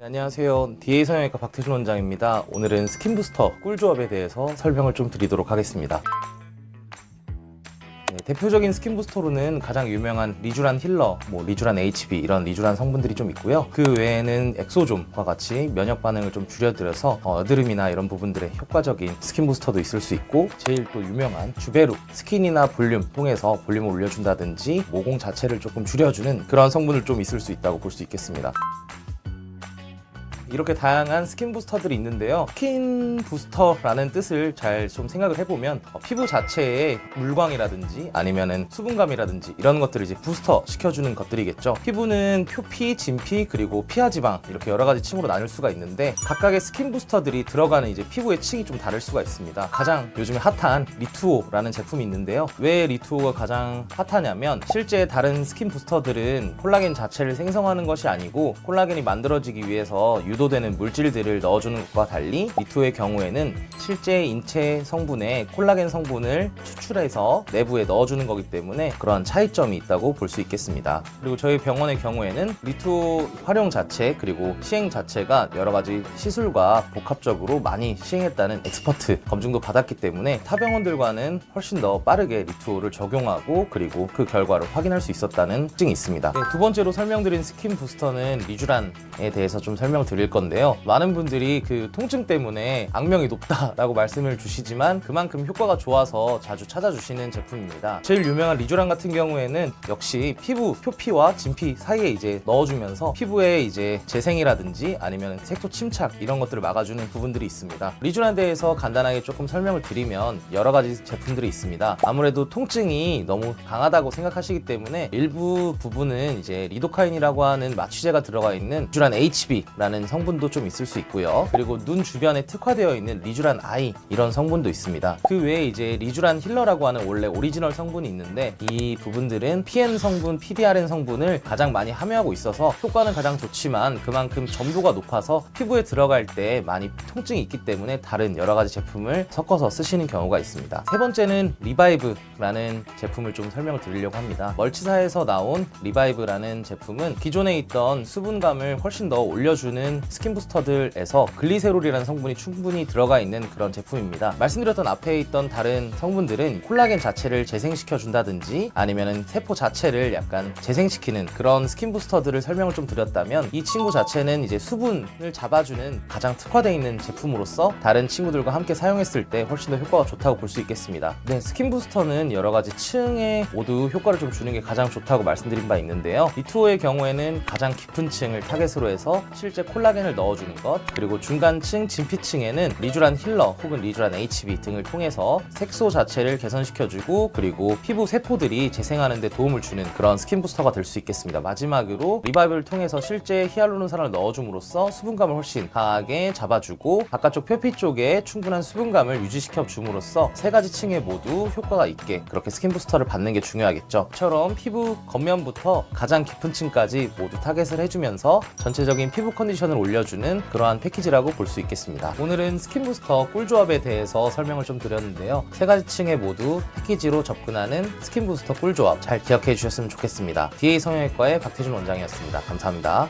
네, 안녕하세요. DA 성형외과 박태준 원장입니다. 오늘은 스킨부스터 꿀조합에 대해서 설명을 좀 드리도록 하겠습니다. 네, 대표적인 스킨부스터로는 가장 유명한 리쥬란 힐러, 리쥬란 HB 이런 리쥬란 성분들이 좀 있고요. 그 외에는 엑소좀과 같이 면역 반응을 좀 줄여들여서 여드름이나 이런 부분들의 효과적인 스킨부스터도 있을 수 있고, 제일 또 유명한 주베루 스킨이나 볼륨 통해서 볼륨을 올려준다든지 모공 자체를 조금 줄여주는 그런 성분을 좀 있을 수 있다고 볼 수 있겠습니다. 이렇게 다양한 스킨 부스터들이 있는데요. 스킨 부스터라는 뜻을 잘 좀 생각을 해보면 피부 자체의 물광이라든지 아니면은 수분감이라든지 이런 것들을 이제 부스터 시켜주는 것들이겠죠. 피부는 표피, 진피, 그리고 피하지방 이렇게 여러 가지 층으로 나눌 수가 있는데, 각각의 스킨 부스터들이 들어가는 이제 피부의 층이 좀 다를 수가 있습니다. 가장 요즘에 핫한 리투오라는 제품이 있는데요. 왜 리투오가 가장 핫하냐면, 실제 다른 스킨 부스터들은 콜라겐 자체를 생성하는 것이 아니고 콜라겐이 만들어지기 위해서 유도되는 물질들을 넣어주는 것과 달리 리투오의 경우에는 실제 인체 성분의 콜라겐 성분을 추출해서 내부에 넣어주는 거기 때문에 그러한 차이점이 있다고 볼 수 있겠습니다. 그리고 저희 병원의 경우에는 리투오 활용 자체 그리고 시행 자체가 여러 가지 시술과 복합적으로 많이 시행했다는 엑스퍼트 검증도 받았기 때문에 타 병원들과는 훨씬 더 빠르게 리투오를 적용하고 그리고 그 결과를 확인할 수 있었다는 특징이 있습니다. 네, 두 번째로 설명드린 스킨 부스터는 리쥬란에 대해서 좀 설명드릴 건데요. 많은 분들이 그 통증 때문에 악명이 높다라고 말씀을 주시지만 그만큼 효과가 좋아서 자주 찾아주시는 제품입니다. 제일 유명한 리쥬란 같은 경우에는 역시 피부 표피와 진피 사이에 이제 넣어주면서 피부에 이제 재생이라든지 아니면 색소 침착 이런 것들을 막아주는 부분들이 있습니다. 리쥬란에 대해서 간단하게 조금 설명을 드리면 여러 가지 제품들이 있습니다. 아무래도 통증이 너무 강하다고 생각하시기 때문에 일부 부분은 이제 리도카인이라고 하는 마취제가 들어가 있는 리쥬란 HB라는 성분도 좀 있을 수 있고요. 그리고 눈 주변에 특화되어 있는 리쥬란 I 이런 성분도 있습니다. 그 외에 이제 리쥬란 힐러라고 하는 원래 오리지널 성분이 있는데, 이 부분들은 PN 성분, PDRN 성분을 가장 많이 함유하고 있어서 효과는 가장 좋지만 그만큼 점도가 높아서 피부에 들어갈 때 많이 통증이 있기 때문에 다른 여러 가지 제품을 섞어서 쓰시는 경우가 있습니다. 세 번째는 리바이브라는 제품을 좀 설명을 드리려고 합니다. 멀치사에서 나온 리바이브라는 제품은 기존에 있던 수분감을 훨씬 더 올려주는 스킨 부스터들에서 글리세롤이라는 성분이 충분히 들어가 있는 그런 제품입니다. 말씀드렸던 앞에 있던 다른 성분들은 콜라겐 자체를 재생시켜 준다든지 아니면은 세포 자체를 약간 재생시키는 그런 스킨 부스터들을 설명을 좀 드렸다면, 이 친구 자체는 이제 수분을 잡아주는 가장 특화되어 있는 제품으로서 다른 친구들과 함께 사용했을 때 훨씬 더 효과가 좋다고 볼 수 있겠습니다. 네, 스킨 부스터는 여러 가지 층에 모두 효과를 좀 주는 게 가장 좋다고 말씀드린 바 있는데요. 리투오의 경우에는 가장 깊은 층을 타겟으로 해서 실제 콜라겐을 넣어주는 것, 그리고 중간층, 진피층에는 리쥬란 힐러 혹은 리쥬란 HB 등을 통해서 색소 자체를 개선시켜주고 그리고 피부 세포들이 재생하는 데 도움을 주는 그런 스킨 부스터가 될 수 있겠습니다. 마지막으로 리바이브를 통해서 실제 히알루론산을 넣어줌으로써 수분감을 훨씬 강하게 잡아주고 바깥쪽 표피 쪽에 충분한 수분감을 유지시켜 줌으로써 세 가지 층에 모두 효과가 있게 그렇게 스킨 부스터를 받는 게 중요하겠죠. 이처럼 피부 겉면부터 가장 깊은 층까지 모두 타겟을 해주면서 전체적인 피부 컨디션을 올려주는 그러한 패키지라고 볼 수 있겠습니다. 오늘은 스킨 부스터 꿀조합에 대해서 설명을 좀 드렸는데요. 세 가지 층에 모두 패키지로 접근하는 스킨 부스터 꿀조합 잘 기억해 주셨으면 좋겠습니다. DA 성형외과의 박태준 원장이었습니다. 감사합니다.